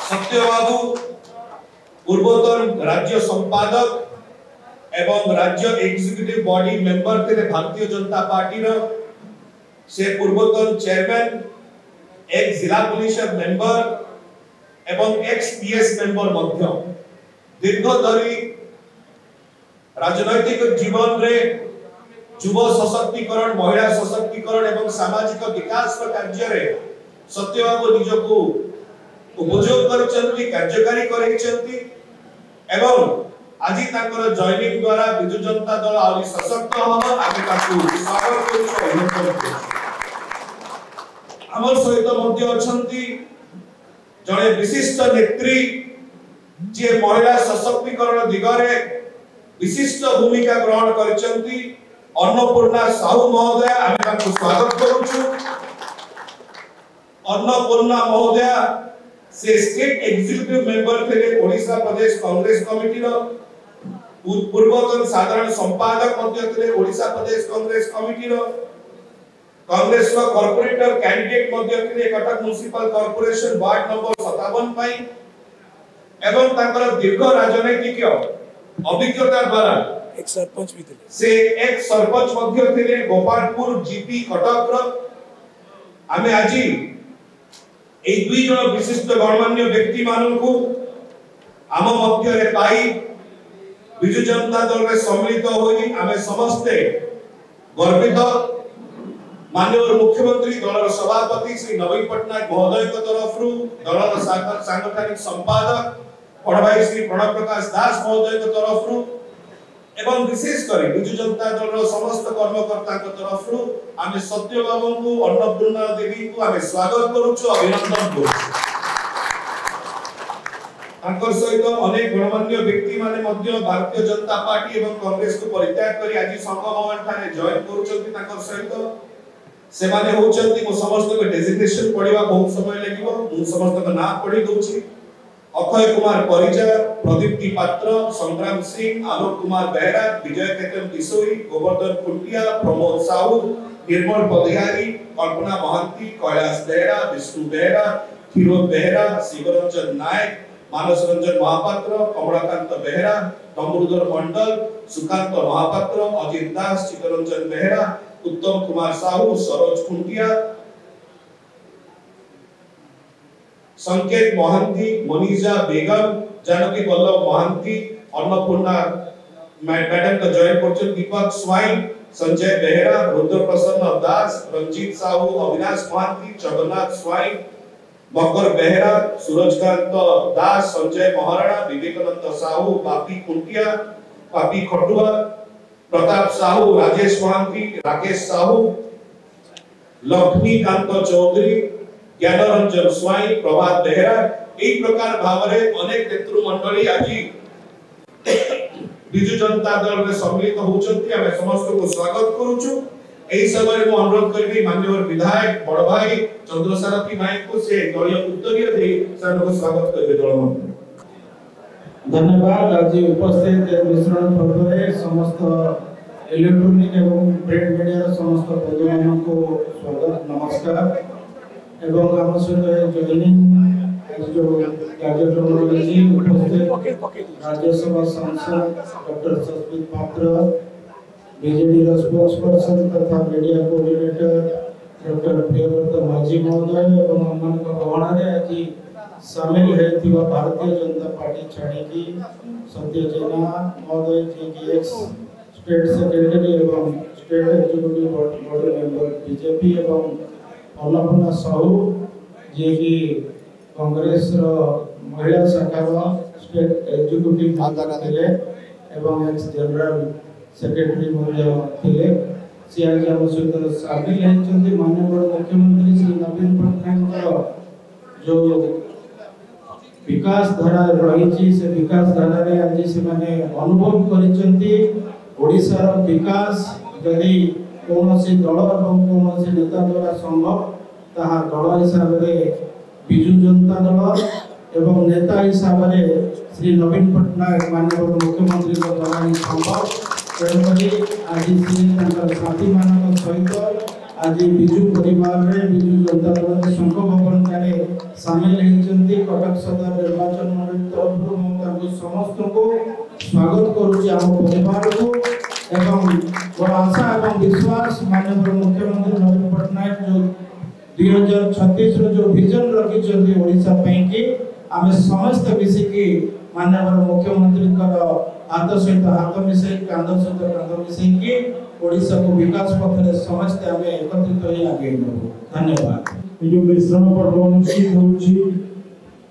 सत्यबाबू पूर्वतन राज्य संपादक एवं राज्य एग्जीक्यूटिव बॉडी मेंबर थे भारतीय जनता पार्टी रो से पूर्वतन चेयरमैन एक जिला पुलिस मेंबर एवं एक्स पीएस मेंबर मध्य दीर्घ धरी राजनैतिक जीवन रे युव सशक्तिकरण महिला सशक्तिकरण एवं सामाजिक विकास कार्य रे सत्यबाबू निजको उपयोग करचंती कार्यकारी करैचंती एवं आज ताकर जॉइनिंग द्वारा बिजु जनता दल आउरी सशक्त हम आगे ताकू स्वागत करू अभिनंदन करू। हमर सहित मध्य अछंती जड़े विशिष्ट नेत्री जे महिला सशक्तिकरण दिगरे विशिष्ट भूमिका ग्रहण करचंती अन्नपूर्णा साहू महोदय आमे ताकू स्वागत करूछु। अन्नपूर्णा महोदय से स्टेट एग्जीक्यूटिव मेंबर थे ओडिशा प्रदेश कांग्रेस कमिटी रो पूर्वतन साधारण संपादक मध्य थे ओडिशा प्रदेश कांग्रेस कमिटी रो कांग्रेस रो कॉर्पोरेटर कैंडिडेट मध्य थे Cuttack municipal corporation ward number 57 पाई एवं ताकर दीर्घ राजनैतिक अभिज्ञता द्वारा एक सरपंच भी थे से एक सरपंच मध्य थे गोपालपुर जीपी कटक रो आमे आजी ए दुई जन विशिष्ट गणमान्य व्यक्ति माननकु आम मध्य रे पाई बिजु जनता दल रे सम्मिलित होई आमे समस्ते गर्वित। माननीय मुख्यमंत्री दलर सभापति श्री नवीन पटनायक महोदय के तरफ रु दलर सांगठनिक संपादक बड़ भाई श्री प्रणव प्रकाश दास महोदय के तरफ रु एवं विशेष कर बिजु जनता दल समस्त कर्मकर्ता के तरफ रु आमे सत्यबाबू को अन्नपूर्णा देवी को आमे स्वागत करूछु अभिनंदन करूछु। तांकर सहित अनेक गणमान्य व्यक्ति माने मध्य भारतीय जनता पार्टी एवं कांग्रेस को परित्याग करी आज संघ भवन ठाने जॉइन करूछंती। तांकर सहित से माने होचंती मो समस्त को डेजिग्नेशन पढिबा बहुत समय लागिवो मु समस्त को नाम पढि दोछि। अक्षय कुमार परिजा, प्रदीप्ति पात्र, संग्राम सिंह, आलोक कुमार बेहरा, विजय केतन किशोरी, गोवर्धन कुंटिया, प्रमोद साहू, निर्मल पदिहारी, कल्पना महांती, कैलाश बेहरा, विष्णु बेहरा, खीरोद बेहरा, शिवरंजन नायक, मानस रंजन महापात्र, कमलाकांत बेहरा, दमरुदर मंडल, सुकांत महापात्र, अजित दास, चितरंजन बेहरा, उत्तम कुमार साहू, सरोज कुंटिया, संकेत महांती, मनीषा बेगम, जानकी वल्लभ महांती, अन्नपूर्णा मैडम का जॉइन करछन दीपक स्वाई, संजय बेहरा, रुद्र प्रसन्न दास, रंजीत साहू, अविनाश महांती, जगन्नाथ स्वाई, मकर बेहरा, सूरजकांत दास, संजय महाराणा, विवेकानंद साहू, बापी कुंटिया, पापी खटुआ, प्रताप साहू, राजेश महांती, राकेश साहू, लक्ष्मीकांत चौधरी, ज्ञानरंजन स्वाई, प्रभात बेहरा एक प्रकार भावरे अनेक नेतृ मंडली आज बिजु जनता दल रे सम्मिलित होचंती। आमे समस्त को स्वागत करूछु। एही समय मु अनुरोध करबी माननीय विधायक बड़ भाई चंद्रसारथी नायक को से दलीय उत्तरीय दे सर को स्वागत करबे दल मंत्री। धन्यवाद। आज उपस्थित मिश्रण पर्व रे समस्त इलेक्ट्रॉनिक एवं प्रिंट मीडिया समस्त बंधुमान को स्वागत नमस्कार एवं आम सहित जॉइनिंग जो कार्यक्रम रही उपस्थित राज्यसभा सांसद डॉक्टर सस्मित पात्र, बीजेडी स्पोक्स पर्सन तथा मीडिया कोऑर्डिनेटर डॉक्टर प्रियव्रत माझी महोदय एवं अमन गहण रे आज शामिल हेतिबा भारतीय जनता पार्टी छाड़ी की सत्य जेना महोदय जी की एक्स स्टेट सेक्रेटरी एवं state executive body member BJP एवं अन्नपूर्णा साहू जे की कांग्रेस रो महिला शाखा रो स्टेट एग्जीक्यूटिव मेंबर थिले एवं एक्स जनरल सेक्रेटरी मध्य थिले से आज हम सहित शामिल हेचंती। माननीय मुख्यमंत्री श्री नवीन पटनायक जो विकास धारा रही से विकास धारा रे आज से माने अनुभव करिसंती ओडिसा रो विकास यदि कौनसी दल एवं कौनसी नेता द्वारा संभव ताहा दल हिसाब रे बिजु जनता दल एवं नेता हिसाब रे श्री नवीन पटनायक माननीय मुख्यमंत्री द्वारा संभव। तेणुकरी आज श्री साथी मान सहित आज विजु परिवार रे विजु जनता दल संघ भवन ठारे सामिल होइचंती कटक सदर निर्वाचन मंडली तरफ मु समस्त को स्वागत करूची आम परिवार को एवं मोर आशा एवं विश्वास माननीय मुख्यमंत्री नवीन पटनायक जो 2036 रो जो विजन रखिचंती ओडिशा पई कि आमे समस्त मिसिकी माननीय मुख्यमंत्री हाथ सहित हाथ मिसई कांध सहित कांध मिसई कि ओडिशा को विकास पथ रे समस्त आमे एकत्रित होई आगे नबो। धन्यवाद। जो मिश्रण पर्व अनुष्ठित होउची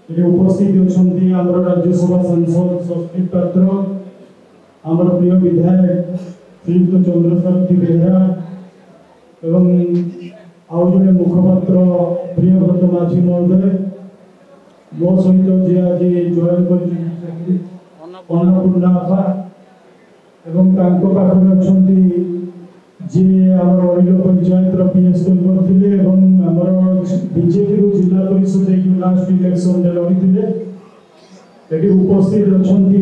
ये उपस्थित अछंती हमर राज्यसभा सांसद सस्मित पात्र हमर प्रिय विधायक श्रीयुक्त चंद्रशेखर बेहेरा एवं आउ जने मुखपात्र प्रियव्रत माझी महोदय मो सहित जे आज जॉइन कर अन्नपूर्णा आपा एवं तांको पाखरे अछंती जे हमर ओरिलो पंचायत रो पीएस करथिले एवं हमर बीजेपी रो जिला परिषद के लास्ट इलेक्शन जे लड़िथिले एटी उपस्थित अछंती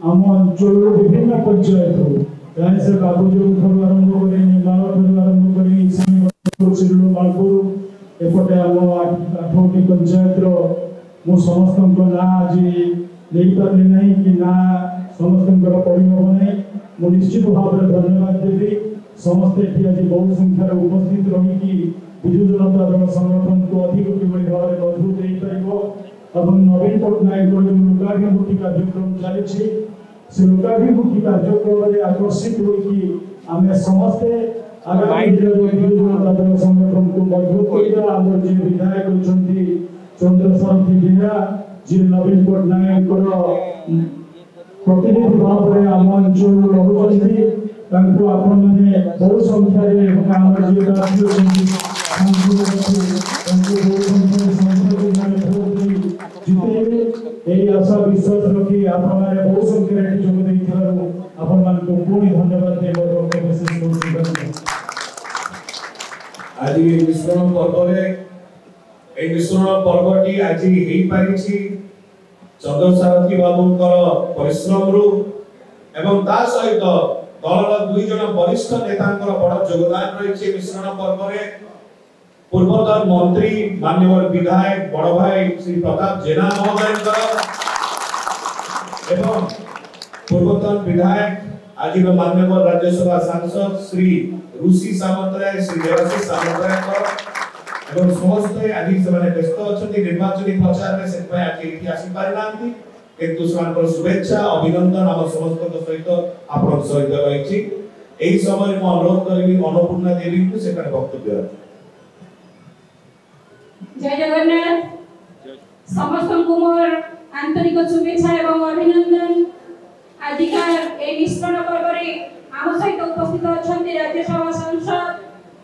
हम अंचल विभिन्न पंचायत रो गाय से बाबूजी ठरो आरंभ करी निमाल ठरो आरंभ करी सिरलो मालपुर एपटे हम आठोटी पंचायत रो मु समस्त को ना आज नहीं पारली नहीं कि ना समस्त को पड़ी हो नहीं मु निश्चित भाव में धन्यवाद देबी समस्त एटी आज बहुत संख्या रे उपस्थित रही कि विजु जनता दल संगठन को अधिक किबळी भाव में मजबूत देई परिबो एवं नवीन पटनायक जो लोकाभिमुखी कार्यक्रम चली से लोकाभिमुखी कार्यक्रम रे आकर्षित होई कि आमे समस्त आगामी विजु जनता दल संगठन को मजबूत करिबा हमर जे विधायक अछंती चंद्रशेखर बेहेरा जे नवीन पटनायक प्रतिनिधि भाव में आम अंचल रहुचंती तांको आपण माने बहुत संख्या रे हमर जे राष्ट्रीय समिति तांको बहुत संख्या संसद में भोट देई जिते एई आशा विश्वास रखी आपण माने बहुत संख्या रे जोग देई थिलारो आपण मान को पूरी धन्यवाद देबो के विशेष कोशिश आज ये मिश्रण पर्व रे ए मिश्रण पर्वटी आज हेई पारिछि चंद्रसारथी बाबूंकर परिश्रम रु एवं ता सहित दलर दुई जन वरिष्ठ नेतांकर बड़ योगदान रही मिश्रण पर्व रे पूर्वतन मंत्री माननीय विधायक बड़ भाई श्री प्रताप जेना महोदय एवं पूर्वतन विधायक आज माननीय राज्यसभा सांसद श्री ऋषि सामंतराय श्री देवाशीष सामंतराय एवं समस्त आज से व्यस्त अच्छा निर्वाचन प्रचार में से आज आसी पारिनांती किंतु समान शुभेच्छा अभिनंदन आम समस्त सहित आपण सहित रही एही समय मैं अनुरोध करी अन्नपूर्णा देवी को से वक्तव्य जय जगन्नाथ समस्त को मोर आंतरिक शुभेच्छा एवं अभिनंदन अधिकार ए मिश्रण पर्व रे आम सहित उपस्थित अछंती राज्यसभा सांसद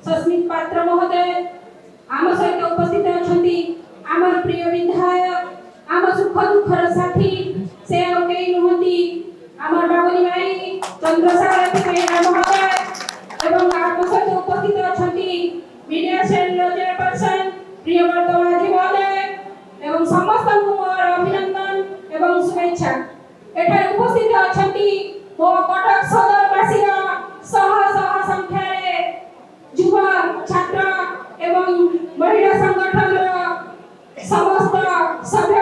सस्मित पात्र महोदय आम सहित उपस्थित अछंती आमर प्रिय विधायक आम सुख दुखर साथी से केई नुहंती आमर बाबुनी भाई चंद्रशेखर बेहेरा महोदय एवं आम सहित उपस्थित अछंती मीडिया सेल चेयरपर्सन प्रियव्रत माझी महोदय एवं समस्त को मोर अभिनंदन एवं शुभेच्छा एठारे उपस्थित अछंती मो कटक सदरवासी सह सह संख्या रे युवा छात्र एवं महिला संगठन समस्त सभ्य